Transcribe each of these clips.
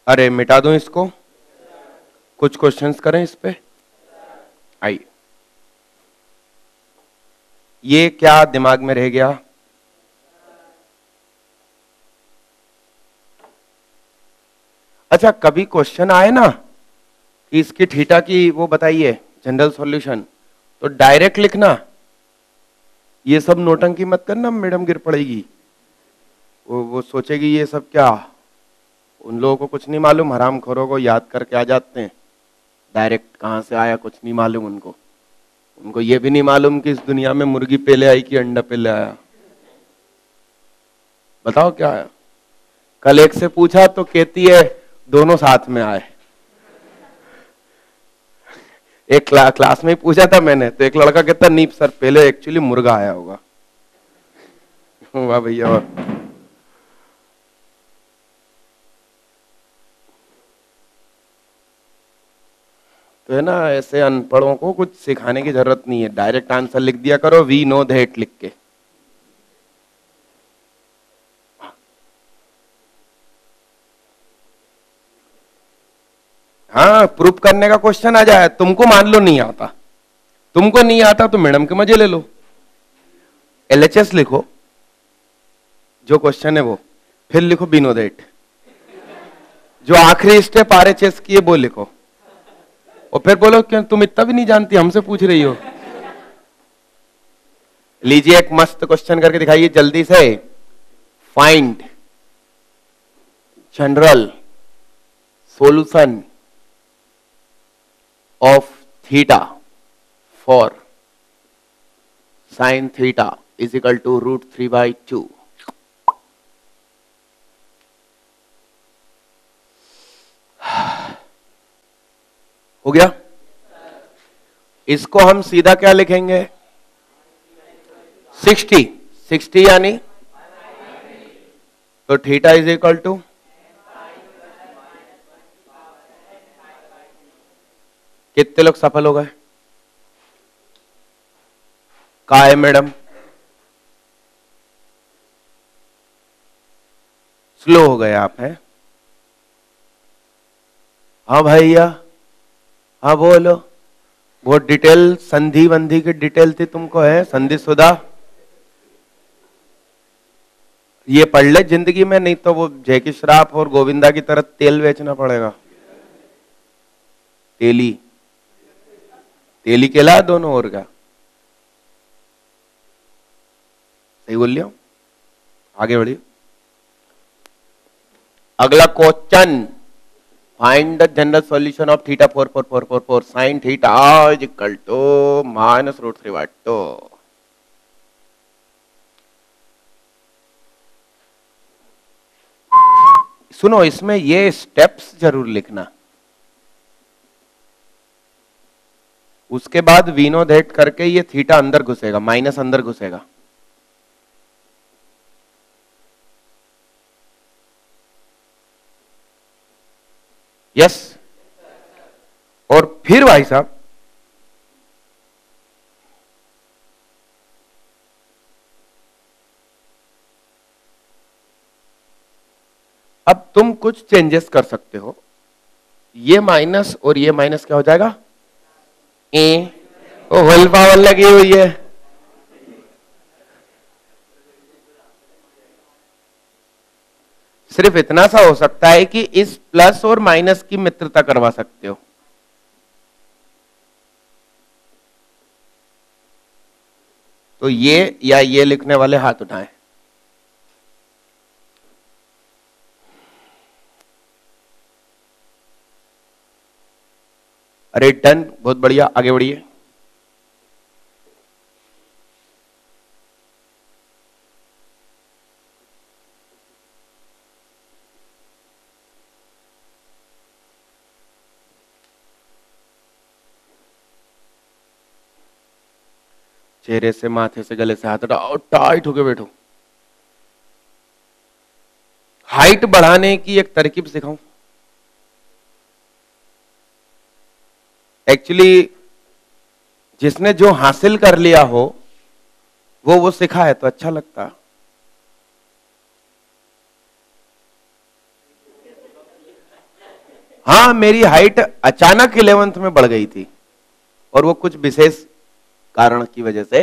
अरे मिटा दूं इसको, कुछ क्वेश्चंस करें इस पे। आइए, ये क्या दिमाग में रह गया? अच्छा, कभी क्वेश्चन आए ना कि इसकी थीटा की वो बताइए जनरल सॉल्यूशन, तो डायरेक्ट लिखना, ये सब नोटंकी मत करना, मैडम गिर पड़ेगी। वो सोचेगी ये सब क्या, उन लोगों को कुछ नहीं मालूम, हरामखोरों को याद करके आ जाते हैं, डायरेक्ट कहां से आया कुछ नहीं मालूम उनको। उनको ये भी नहीं मालूम कि इस दुनिया में मुर्गी पहले आई कि अंडा पहले आया। बताओ क्या आया? कल एक से पूछा तो कहती है दोनों साथ में आए। एक क्लास में ही पूछा था मैंने, तो एक लड़का कहता नहीं सर पहले एक्चुअली मुर्गा आया होगा। वाह भैया वाह। तो है ना, ऐसे अनपढ़ों को कुछ सिखाने की जरूरत नहीं है, डायरेक्ट आंसर लिख दिया करो, वी नो दैट लिख के। हाँ, प्रूफ करने का क्वेश्चन आ जाए, तुमको मान लो नहीं आता, तुमको नहीं आता तो मैडम के मजे ले लो। एलएचएस लिखो जो क्वेश्चन है वो, फिर लिखो वी नो दैट, जो आखिरी स्टेप आरएचएस की है वो लिखो, और फिर बोलो क्यों तुम इतना भी नहीं जानती, हमसे पूछ रही हो। लीजिए एक मस्त क्वेश्चन करके दिखाइए जल्दी से। Find general solution of theta for sine theta is equal to √3/2। हो गया? इसको हम सीधा क्या लिखेंगे? 60 यानी, तो थीटा इज इक्वल टू, कितने लोग सफल हो गए? कहा है मैडम? स्लो हो गए आप हैं? हाँ भैया, हाँ बोलो। वो डिटेल संधि वंधि की डिटेल थी तुमको है, संधि सुधा, ये पढ़ ले जिंदगी में, नहीं तो वो जय की श्राप और गोविंदा की तरह तेल बेचना पड़ेगा। तेली तेली केला दोनों और का। सही बोल लिया? आगे बढ़िए। अगला question, find the general solution of theta 4 sine theta is equal to -√3/2। सुनो, इसमें ये स्टेप्स जरूर लिखना, उसके बाद वी नो दैट करके ये थीटा अंदर घुसेगा, माइनस अंदर घुसेगा। यस, और फिर भाई साहब अब तुम कुछ चेंजेस कर सकते हो, ये माइनस और ये माइनस क्या हो जाएगा? ए, ओ होल पावर लगी हुई है। सिर्फ इतना सा हो सकता है कि इस प्लस और माइनस की मित्रता करवा सकते हो। तो ये या ये लिखने वाले हाथ उठाएं। अरे डन, बहुत बढ़िया, आगे बढ़िए। चेहरे से, माथे से, गले से हाथ हटाओ, टाइट होके बैठो। हाइट बढ़ाने की एक तरकीब सिखाऊं? एक्चुअली जिसने जो हासिल कर लिया हो वो सिखाए तो अच्छा लगता। हाँ, मेरी हाइट अचानक 11th में बढ़ गई थी और वो कुछ विशेष कारण की वजह से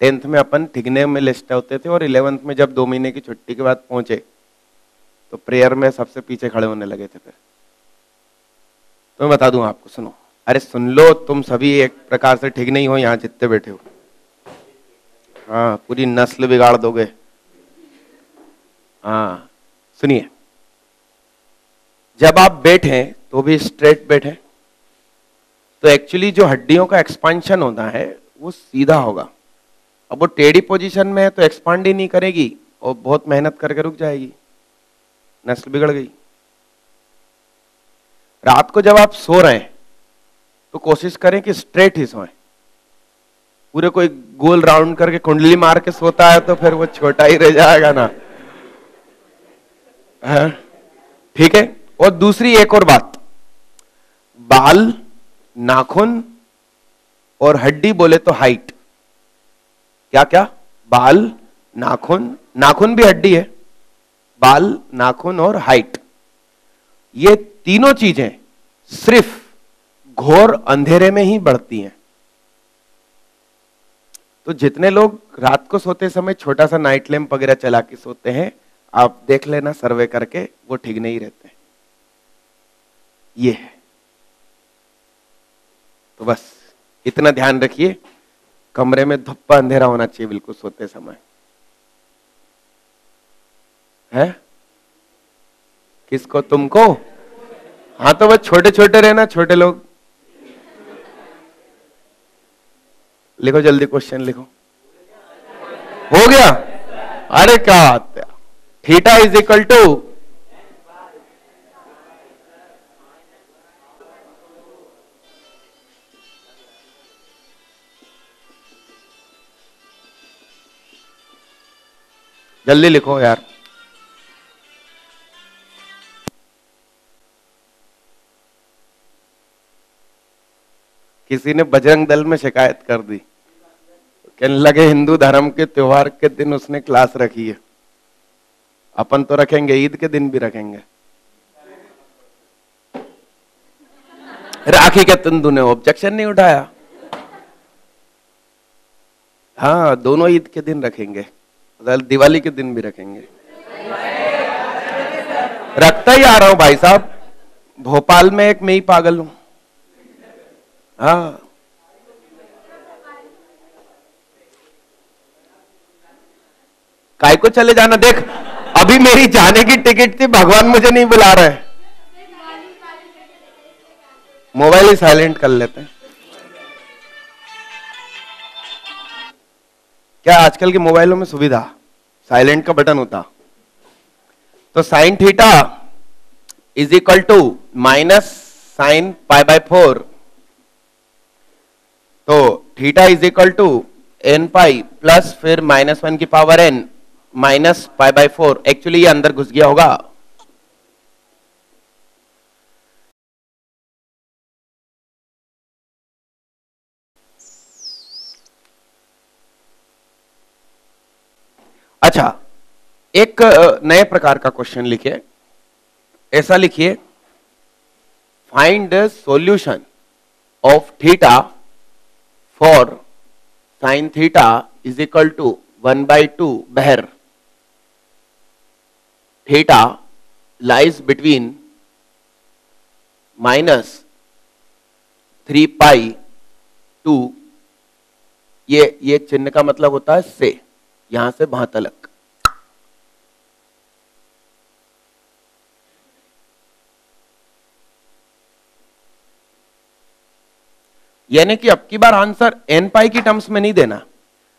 10th में अपन ठिकने में लिस्ट होते थे और 11th में जब 2 महीने की छुट्टी के बाद पहुंचे तो प्रेयर में सबसे पीछे खड़े होने लगे थे। फिर तो मैं बता दूं आपको, सुनो, अरे सुन लो, तुम सभी एक प्रकार से ठीक नहीं हो यहां जितने बैठे हो। हाँ, पूरी नस्ल बिगाड़ दोगे। हाँ सुनिए, जब आप बैठे तो भी स्ट्रेट बैठे तो एक्चुअली जो हड्डियों का एक्सपांशन होता है वो सीधा होगा। अब वो टेढ़ी पोजीशन में है तो एक्सपांड ही नहीं करेगी और बहुत मेहनत करके रुक जाएगी, नस्ल बिगड़ गई। रात को जब आप सो रहे हैं तो कोशिश करें कि स्ट्रेट ही सोएं। पूरे कोई गोल राउंड करके कुंडली मार के सोता है तो फिर वो छोटा ही रह जाएगा ना। ठीक है। और दूसरी एक और बात, बाल, नाखून और हड्डी बोले तो हाइट। क्या क्या? बाल, नाखून, नाखून भी हड्डी है, बाल, नाखून और हाइट, ये तीनों चीजें सिर्फ घोर अंधेरे में ही बढ़ती हैं। तो जितने लोग रात को सोते समय छोटा सा नाइट लैंप वगैरह चला के सोते हैं, आप देख लेना सर्वे करके, वो ठीक नहीं रहते। ये है। तो बस इतना ध्यान रखिए, कमरे में धुप्पा अंधेरा होना चाहिए बिल्कुल सोते समय। है किसको? तुमको? हाँ तो बस छोटे छोटे रहना, छोटे लोग। लिखो जल्दी, क्वेश्चन लिखो। हो गया? अरे क्या बात है। थीटा इज इक्वल टू, जल्दी लिखो यार। किसी ने बजरंग दल में शिकायत कर दी, कहने लगे हिंदू धर्म के त्योहार के दिन उसने क्लास रखी है। अपन तो रखेंगे, ईद के दिन भी रखेंगे। राखी के तंदू ने ऑब्जेक्शन नहीं उठाया। हाँ, दोनों ईद के दिन रखेंगे, दिवाली के दिन भी रखेंगे। रखता ही आ रहा हूं भाई साहब, भोपाल में एक मैं ही पागल हूं। हाँ, काय को चले जाना। देख, अभी मेरी जाने की टिकट थी, भगवान मुझे नहीं बुला रहे। मोबाइल ही साइलेंट कर लेते हैं। क्या आजकल के मोबाइलों में सुविधा साइलेंट का बटन होता। तो sine theta is equal to minus sine pi by 4। तो theta is equal to n pi plus फिर -1 की power n minus pi by 4। Actually ये अंदर घुस गया होगा। अच्छा, एक नए प्रकार का क्वेश्चन लिखिए। ऐसा लिखिए, find the solution of theta for sine theta is equal to 1/2 where theta lies between -3 pi to, ये चिन्ह का मतलब होता है से, यहां से वहां तलक। यानी कि अब की बार आंसर एन पाई की टर्म्स में नहीं देना,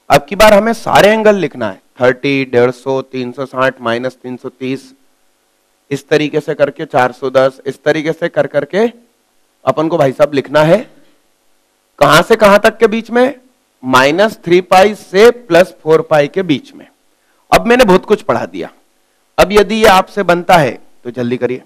अब की बार हमें सारे एंगल लिखना है। 30, 150, 360, -330, इस तरीके से करके 410, इस तरीके से कर करके अपन को भाई साहब लिखना है। कहां से कहां तक के बीच में? -3 पाई से +4 पाई के बीच में। अब मैंने बहुत कुछ पढ़ा दिया। अब यदि ये आपसे बनता है तो जल्दी करिए।